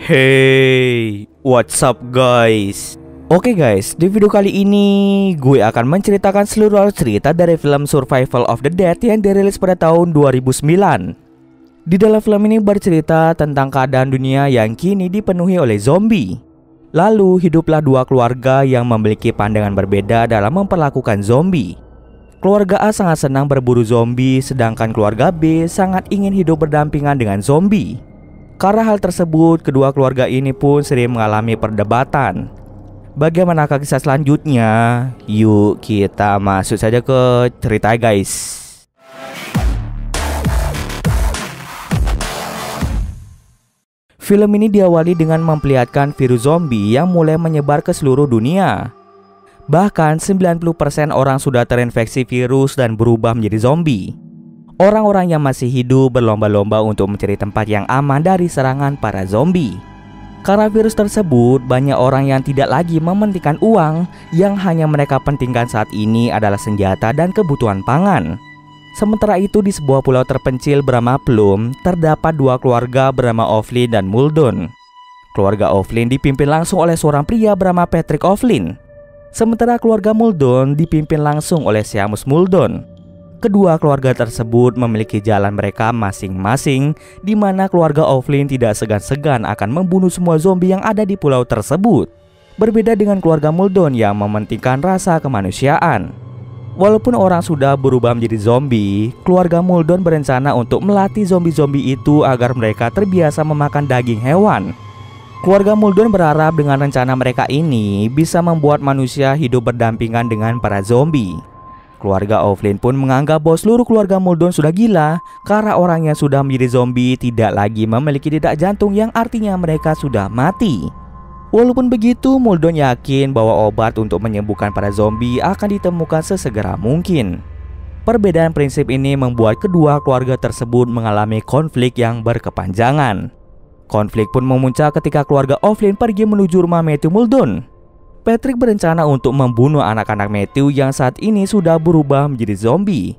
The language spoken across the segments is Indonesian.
Hey, what's up guys? Oke guys, di video kali ini gue akan menceritakan seluruh alur cerita dari film Survival of the Dead yang dirilis pada tahun 2009. Di dalam film ini bercerita tentang keadaan dunia yang kini dipenuhi oleh zombie. Lalu hiduplah dua keluarga yang memiliki pandangan berbeda dalam memperlakukan zombie. Keluarga A sangat senang berburu zombie, sedangkan keluarga B sangat ingin hidup berdampingan dengan zombie. Karena hal tersebut, kedua keluarga ini pun sering mengalami perdebatan. Bagaimanakah kisah selanjutnya? Yuk kita masuk saja ke cerita guys. Film ini diawali dengan memperlihatkan virus zombie yang mulai menyebar ke seluruh dunia. Bahkan 90% orang sudah terinfeksi virus dan berubah menjadi zombie. Orang-orang yang masih hidup berlomba-lomba untuk mencari tempat yang aman dari serangan para zombie. Karena virus tersebut, banyak orang yang tidak lagi mementingkan uang. Yang hanya mereka pentingkan saat ini adalah senjata dan kebutuhan pangan. Sementara itu di sebuah pulau terpencil bernama Plum, terdapat dua keluarga bernama O'Flynn dan Muldoon. Keluarga O'Flynn dipimpin langsung oleh seorang pria bernama Patrick O'Flynn. Sementara keluarga Muldoon dipimpin langsung oleh Seamus Muldoon. Kedua keluarga tersebut memiliki jalan mereka masing-masing, di mana keluarga O'Flynn tidak segan-segan akan membunuh semua zombie yang ada di pulau tersebut. Berbeda dengan keluarga Muldoon yang mementingkan rasa kemanusiaan. Walaupun orang sudah berubah menjadi zombie, keluarga Muldoon berencana untuk melatih zombie-zombie itu agar mereka terbiasa memakan daging hewan. Keluarga Muldoon berharap dengan rencana mereka ini bisa membuat manusia hidup berdampingan dengan para zombie. Keluarga O'Flynn pun menganggap bahwa seluruh keluarga Muldoon sudah gila karena orang yang sudah menjadi zombie tidak lagi memiliki detak jantung yang artinya mereka sudah mati. Walaupun begitu, Muldoon yakin bahwa obat untuk menyembuhkan para zombie akan ditemukan sesegera mungkin. Perbedaan prinsip ini membuat kedua keluarga tersebut mengalami konflik yang berkepanjangan. Konflik pun memuncak ketika keluarga O'Flynn pergi menuju rumah Matthew Muldoon. Patrick berencana untuk membunuh anak-anak Matthew yang saat ini sudah berubah menjadi zombie.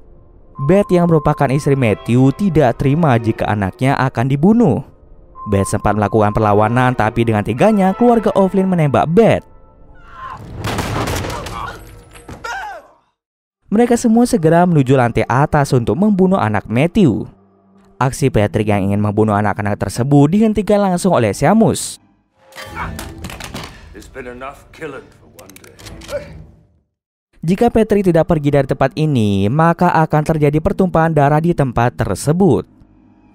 Beth yang merupakan istri Matthew tidak terima jika anaknya akan dibunuh. Beth sempat melakukan perlawanan, tapi dengan teganya keluarga O'Flynn menembak Beth. Mereka semua segera menuju lantai atas untuk membunuh anak Matthew. Aksi Patrick yang ingin membunuh anak-anak tersebut dihentikan langsung oleh Seamus. Jika Patrick tidak pergi dari tempat ini, maka akan terjadi pertumpahan darah di tempat tersebut.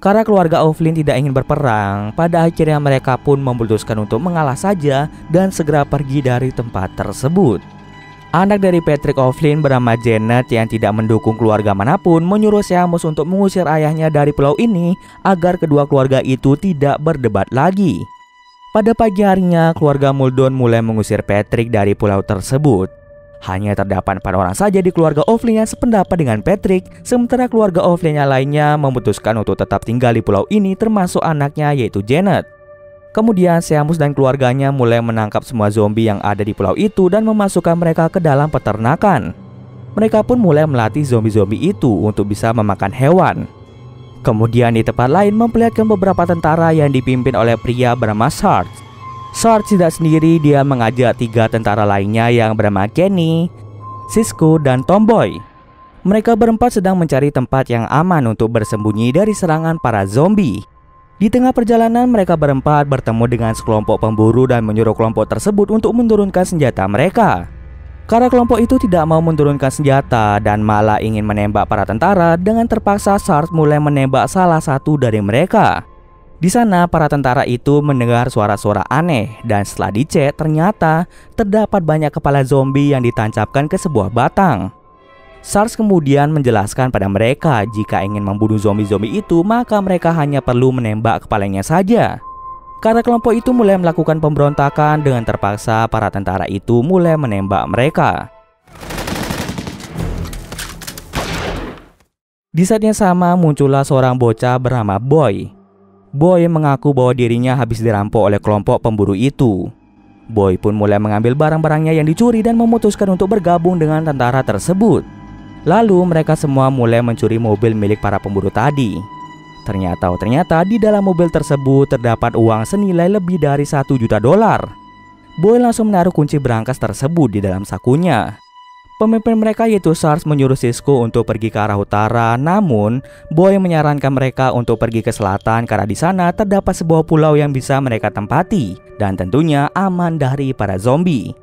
Karena keluarga O'Flynn tidak ingin berperang, pada akhirnya mereka pun memutuskan untuk mengalah saja dan segera pergi dari tempat tersebut. Anak dari Patrick O'Flynn bernama Janet yang tidak mendukung keluarga manapun menyuruh Seamus untuk mengusir ayahnya dari pulau ini agar kedua keluarga itu tidak berdebat lagi. Pada pagi harinya, keluarga Muldoon mulai mengusir Patrick dari pulau tersebut. Hanya terdapat 4 orang saja di keluarga O'Flynn yang sependapat dengan Patrick, sementara keluarga O'Flynn yang lainnya memutuskan untuk tetap tinggal di pulau ini termasuk anaknya yaitu Janet. Kemudian Seamus dan keluarganya mulai menangkap semua zombie yang ada di pulau itu dan memasukkan mereka ke dalam peternakan. Mereka pun mulai melatih zombie-zombie itu untuk bisa memakan hewan. Kemudian di tempat lain memperlihatkan beberapa tentara yang dipimpin oleh pria bernama Sarge. Sarge tidak sendiri, dia mengajak 3 tentara lainnya yang bernama Kenny, Cisco, dan Tomboy. Mereka berempat sedang mencari tempat yang aman untuk bersembunyi dari serangan para zombie. Di tengah perjalanan mereka berempat bertemu dengan sekelompok pemburu dan menyuruh kelompok tersebut untuk menurunkan senjata mereka. Karena kelompok itu tidak mau menurunkan senjata dan malah ingin menembak para tentara, dengan terpaksa Sarge mulai menembak salah satu dari mereka. Di sana para tentara itu mendengar suara-suara aneh dan setelah dicek ternyata terdapat banyak kepala zombie yang ditancapkan ke sebuah batang. Sarge kemudian menjelaskan pada mereka jika ingin membunuh zombie-zombie itu maka mereka hanya perlu menembak kepalanya saja. Karena kelompok itu mulai melakukan pemberontakan, dengan terpaksa para tentara itu mulai menembak mereka. Di saat yang sama muncullah seorang bocah bernama Boy. Boy mengaku bahwa dirinya habis dirampok oleh kelompok pemburu itu. Boy pun mulai mengambil barang-barangnya yang dicuri dan memutuskan untuk bergabung dengan tentara tersebut. Lalu mereka semua mulai mencuri mobil milik para pemburu tadi. Ternyata di dalam mobil tersebut terdapat uang senilai lebih dari 1 juta dolar. Boy langsung menaruh kunci brankas tersebut di dalam sakunya. Pemimpin mereka yaitu Sarge menyuruh Sisko untuk pergi ke arah utara, namun Boy menyarankan mereka untuk pergi ke selatan karena di sana terdapat sebuah pulau yang bisa mereka tempati dan tentunya aman dari para zombie.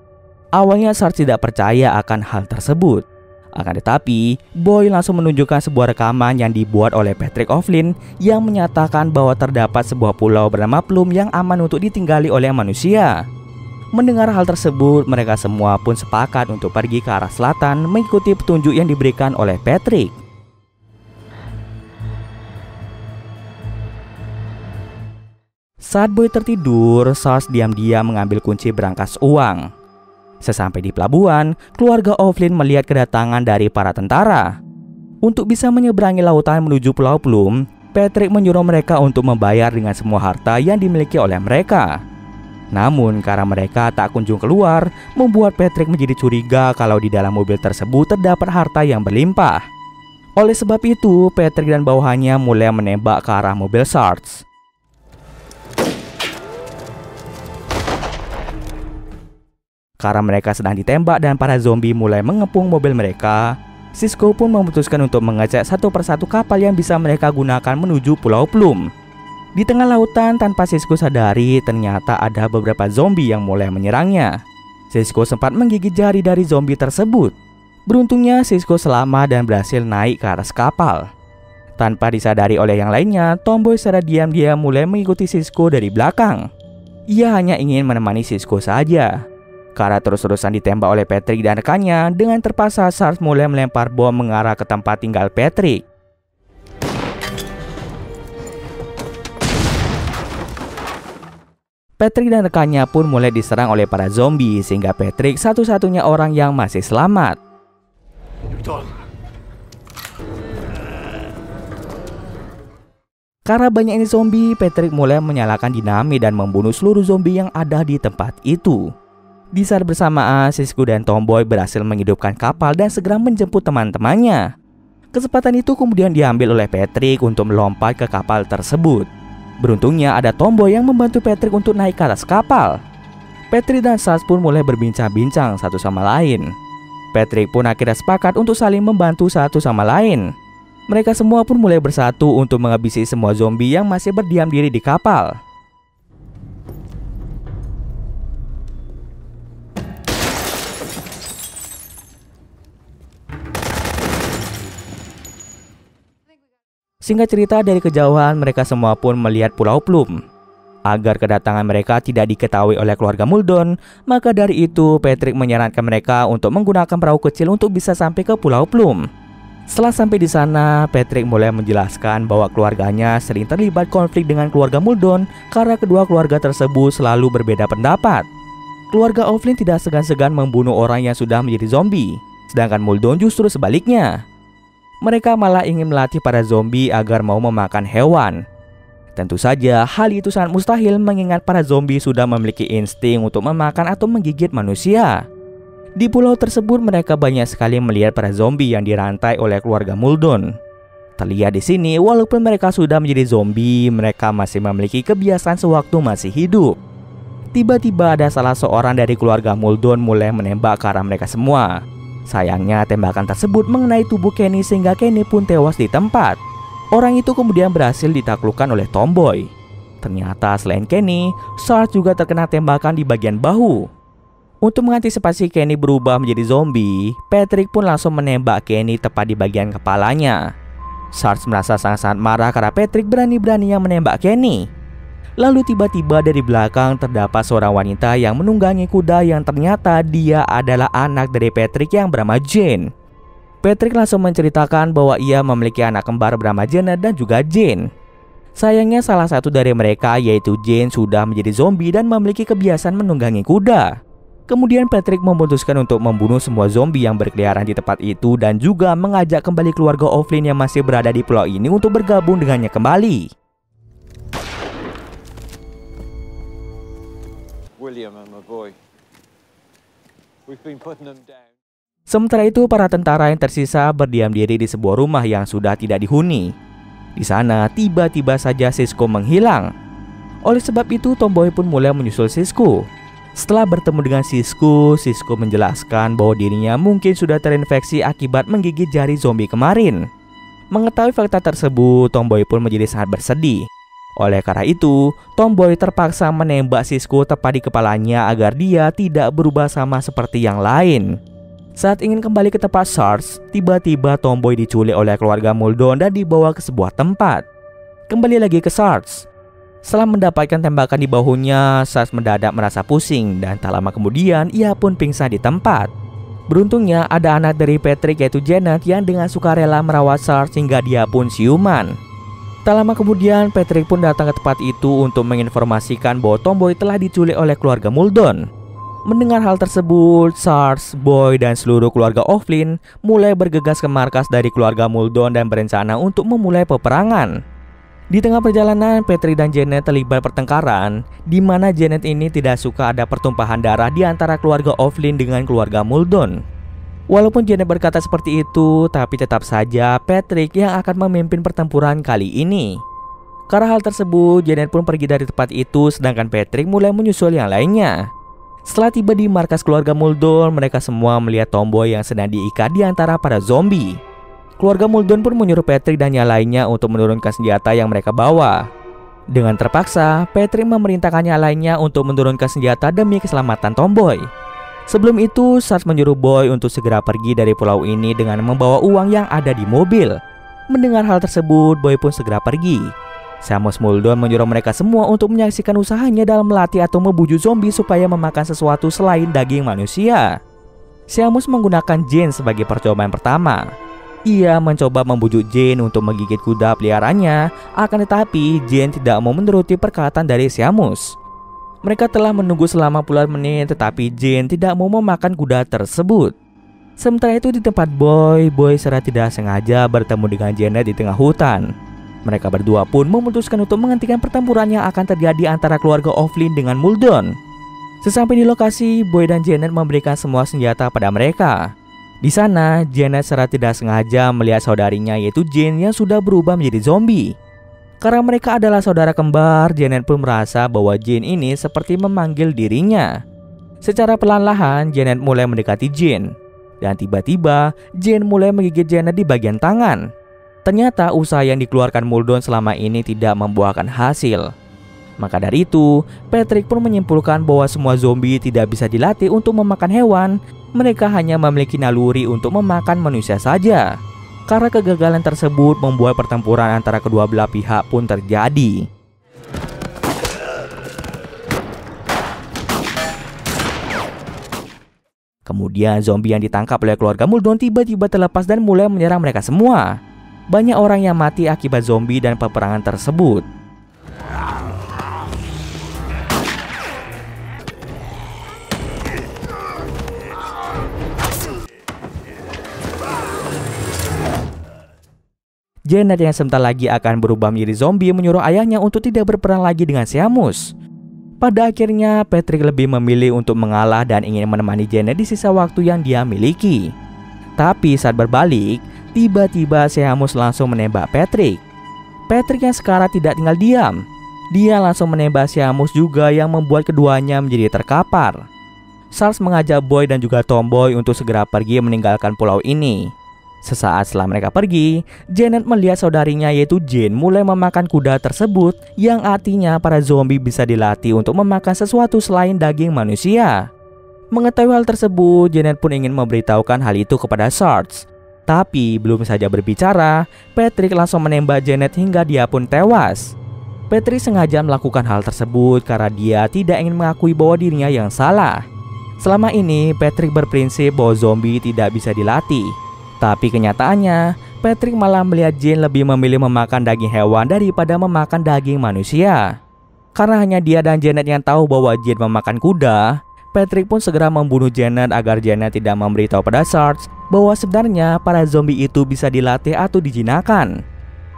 Awalnya Sarge tidak percaya akan hal tersebut. Akan tetapi, Boy langsung menunjukkan sebuah rekaman yang dibuat oleh Patrick O'Flynn yang menyatakan bahwa terdapat sebuah pulau bernama Plum yang aman untuk ditinggali oleh manusia. Mendengar hal tersebut, mereka semua pun sepakat untuk pergi ke arah selatan mengikuti petunjuk yang diberikan oleh Patrick. Saat Boy tertidur, Sarge diam-diam mengambil kunci brankas uang. Sesampai di pelabuhan, keluarga O'Flynn melihat kedatangan dari para tentara. Untuk bisa menyeberangi lautan menuju Pulau Plum, Patrick menyuruh mereka untuk membayar dengan semua harta yang dimiliki oleh mereka. Namun karena mereka tak kunjung keluar, membuat Patrick menjadi curiga kalau di dalam mobil tersebut terdapat harta yang berlimpah. Oleh sebab itu, Patrick dan bawahannya mulai menembak ke arah mobil Sarge. Karena mereka sedang ditembak dan para zombie mulai mengepung mobil mereka, Sisko pun memutuskan untuk mengecek satu persatu kapal yang bisa mereka gunakan menuju Pulau Plum. Di tengah lautan, tanpa Sisko sadari, ternyata ada beberapa zombie yang mulai menyerangnya. Sisko sempat menggigit jari dari zombie tersebut. Beruntungnya Sisko selamat dan berhasil naik ke atas kapal. Tanpa disadari oleh yang lainnya, Tomboy secara diam-diam mulai mengikuti Sisko dari belakang. Ia hanya ingin menemani Sisko saja. Karena terus-terusan ditembak oleh Patrick dan rekannya, dengan terpaksa Sarge mulai melempar bom mengarah ke tempat tinggal Patrick. Patrick dan rekannya pun mulai diserang oleh para zombie sehingga Patrick satu-satunya orang yang masih selamat. Karena banyak ini zombie, Patrick mulai menyalakan dinamit dan membunuh seluruh zombie yang ada di tempat itu. Di saat bersamaan, Sisko dan Tomboy berhasil menghidupkan kapal dan segera menjemput teman-temannya. Kesempatan itu kemudian diambil oleh Patrick untuk melompat ke kapal tersebut. Beruntungnya ada Tomboy yang membantu Patrick untuk naik ke atas kapal. Patrick dan Sarge pun mulai berbincang-bincang satu sama lain. Patrick pun akhirnya sepakat untuk saling membantu satu sama lain. Mereka semua pun mulai bersatu untuk menghabisi semua zombie yang masih berdiam diri di kapal. Singkat cerita, dari kejauhan mereka semua pun melihat Pulau Plum. Agar kedatangan mereka tidak diketahui oleh keluarga Muldoon, maka dari itu Patrick menyarankan mereka untuk menggunakan perahu kecil untuk bisa sampai ke Pulau Plum. Setelah sampai di sana, Patrick mulai menjelaskan bahwa keluarganya sering terlibat konflik dengan keluarga Muldoon karena kedua keluarga tersebut selalu berbeda pendapat. Keluarga O'Flynn tidak segan-segan membunuh orang yang sudah menjadi zombie, sedangkan Muldoon justru sebaliknya. Mereka malah ingin melatih para zombie agar mau memakan hewan. Tentu saja hal itu sangat mustahil mengingat para zombie sudah memiliki insting untuk memakan atau menggigit manusia. Di pulau tersebut mereka banyak sekali melihat para zombie yang dirantai oleh keluarga Muldoon. Terlihat di sini walaupun mereka sudah menjadi zombie, mereka masih memiliki kebiasaan sewaktu masih hidup. Tiba-tiba ada salah seorang dari keluarga Muldoon mulai menembak ke arah mereka semua. Sayangnya tembakan tersebut mengenai tubuh Kenny sehingga Kenny pun tewas di tempat. Orang itu kemudian berhasil ditaklukkan oleh Tomboy. Ternyata selain Kenny, Sarge juga terkena tembakan di bagian bahu. Untuk mengantisipasi Kenny berubah menjadi zombie, Patrick pun langsung menembak Kenny tepat di bagian kepalanya. Sarge merasa sangat-sangat marah karena Patrick berani-beraninya menembak Kenny. Lalu tiba-tiba dari belakang terdapat seorang wanita yang menunggangi kuda yang ternyata dia adalah anak dari Patrick yang bernama Jane. Patrick langsung menceritakan bahwa ia memiliki anak kembar bernama Jenna dan juga Jane. Sayangnya salah satu dari mereka yaitu Jane sudah menjadi zombie dan memiliki kebiasaan menunggangi kuda. Kemudian Patrick memutuskan untuk membunuh semua zombie yang berkeliaran di tempat itu dan juga mengajak kembali keluarga O'Flynn yang masih berada di pulau ini untuk bergabung dengannya kembali. William and my boy. We've been putting them down. Sementara itu para tentara yang tersisa berdiam diri di sebuah rumah yang sudah tidak dihuni. Di sana tiba-tiba saja Sisko menghilang. Oleh sebab itu Tomboy pun mulai menyusul Sisko. Setelah bertemu dengan Sisko menjelaskan bahwa dirinya mungkin sudah terinfeksi akibat menggigit jari zombie kemarin. Mengetahui fakta tersebut, Tomboy pun menjadi sangat bersedih. Oleh karena itu, Tomboy terpaksa menembak Sisko tepat di kepalanya agar dia tidak berubah sama seperti yang lain. Saat ingin kembali ke tempat SARS, tiba-tiba Tomboy diculik oleh keluarga Muldoon dan dibawa ke sebuah tempat. Kembali lagi ke SARS. Setelah mendapatkan tembakan di bahunya, SARS mendadak merasa pusing dan tak lama kemudian ia pun pingsan di tempat. Beruntungnya ada anak dari Patrick yaitu Janet yang dengan sukarela merawat SARS hingga dia pun siuman. Tak lama kemudian Patrick pun datang ke tempat itu untuk menginformasikan bahwa Tomboy telah diculik oleh keluarga Muldoon. Mendengar hal tersebut, SARS, Boy, dan seluruh keluarga O'Flynn mulai bergegas ke markas dari keluarga Muldoon dan berencana untuk memulai peperangan. Di tengah perjalanan, Patrick dan Janet terlibat pertengkaran, di mana Janet ini tidak suka ada pertumpahan darah di antara keluarga O'Flynn dengan keluarga Muldoon. Walaupun Janet berkata seperti itu, tapi tetap saja Patrick yang akan memimpin pertempuran kali ini. Karena hal tersebut, Janet pun pergi dari tempat itu, sedangkan Patrick mulai menyusul yang lainnya. Setelah tiba di markas keluarga Muldoon, mereka semua melihat Tomboy yang sedang diikat di antara para zombie. Keluarga Muldoon pun menyuruh Patrick dan yang lainnya untuk menurunkan senjata yang mereka bawa. Dengan terpaksa, Patrick memerintahkan yang lainnya untuk menurunkan senjata demi keselamatan Tomboy. Sebelum itu, SARS menyuruh Boy untuk segera pergi dari pulau ini dengan membawa uang yang ada di mobil. Mendengar hal tersebut, Boy pun segera pergi. Seamus Muldoon menyuruh mereka semua untuk menyaksikan usahanya dalam melatih atau membujuk zombie supaya memakan sesuatu selain daging manusia. Seamus menggunakan Jane sebagai percobaan pertama. Ia mencoba membujuk Jane untuk menggigit kuda peliharaannya, akan tetapi Jane tidak mau menuruti perkataan dari Seamus. Mereka telah menunggu selama puluhan menit, tetapi Jane tidak mau memakan kuda tersebut. Sementara itu di tempat Boy secara tidak sengaja bertemu dengan Janet di tengah hutan. Mereka berdua pun memutuskan untuk menghentikan pertempuran yang akan terjadi antara keluarga O'Flynn dengan Muldoon. Sesampai di lokasi, Boy dan Janet memberikan semua senjata pada mereka. Di sana, Janet secara tidak sengaja melihat saudarinya yaitu Jane yang sudah berubah menjadi zombie. Karena mereka adalah saudara kembar, Janet pun merasa bahwa Jane ini seperti memanggil dirinya. Secara perlahan-lahan, Janet mulai mendekati Jane. Dan tiba-tiba, Jane mulai menggigit Janet di bagian tangan. Ternyata usaha yang dikeluarkan Muldoon selama ini tidak membuahkan hasil. Maka dari itu, Patrick pun menyimpulkan bahwa semua zombie tidak bisa dilatih untuk memakan hewan. Mereka hanya memiliki naluri untuk memakan manusia saja. Karena kegagalan tersebut membuat pertempuran antara kedua belah pihak pun terjadi. Kemudian zombie yang ditangkap oleh keluarga Muldoon tiba-tiba terlepas dan mulai menyerang mereka semua. Banyak orang yang mati akibat zombie dan peperangan tersebut. Janet yang sebentar lagi akan berubah menjadi zombie menyuruh ayahnya untuk tidak berperang lagi dengan Seamus. Pada akhirnya, Patrick lebih memilih untuk mengalah dan ingin menemani Janet di sisa waktu yang dia miliki. Tapi saat berbalik, tiba-tiba Seamus langsung menembak Patrick. Patrick yang sekarang tidak tinggal diam. Dia langsung menembak Seamus juga yang membuat keduanya menjadi terkapar. SARS mengajak Boy dan juga Tomboy untuk segera pergi meninggalkan pulau ini. Sesaat setelah mereka pergi, Janet melihat saudarinya yaitu Jane mulai memakan kuda tersebut, yang artinya para zombie bisa dilatih untuk memakan sesuatu selain daging manusia. Mengetahui hal tersebut, Janet pun ingin memberitahukan hal itu kepada SARS. Tapi belum saja berbicara, Patrick langsung menembak Janet hingga dia pun tewas. Patrick sengaja melakukan hal tersebut karena dia tidak ingin mengakui bahwa dirinya yang salah. Selama ini, Patrick berprinsip bahwa zombie tidak bisa dilatih. Tapi kenyataannya, Patrick malah melihat Jane lebih memilih memakan daging hewan daripada memakan daging manusia. Karena hanya dia dan Janet yang tahu bahwa Jane memakan kuda, Patrick pun segera membunuh Janet agar Janet tidak memberitahu pada SARS bahwa sebenarnya para zombie itu bisa dilatih atau dijinakan.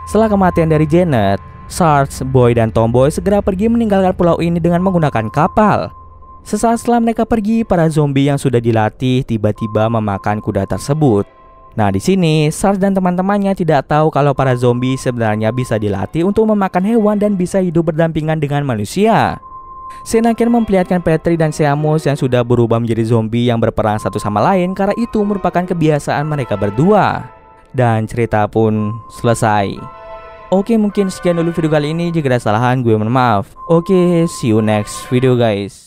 Setelah kematian dari Janet, SARS, Boy, dan Tomboy segera pergi meninggalkan pulau ini dengan menggunakan kapal. Sesaat setelah mereka pergi, para zombie yang sudah dilatih tiba-tiba memakan kuda tersebut. Nah, di sini Sarge dan teman-temannya tidak tahu kalau para zombie sebenarnya bisa dilatih untuk memakan hewan dan bisa hidup berdampingan dengan manusia. Shane akhirnya memperlihatkan Patrick dan Seamus yang sudah berubah menjadi zombie yang berperang satu sama lain karena itu merupakan kebiasaan mereka berdua. Dan cerita pun selesai. Oke, mungkin sekian dulu video kali ini. Jika ada kesalahan gue mohon maaf. Oke, see you next video guys.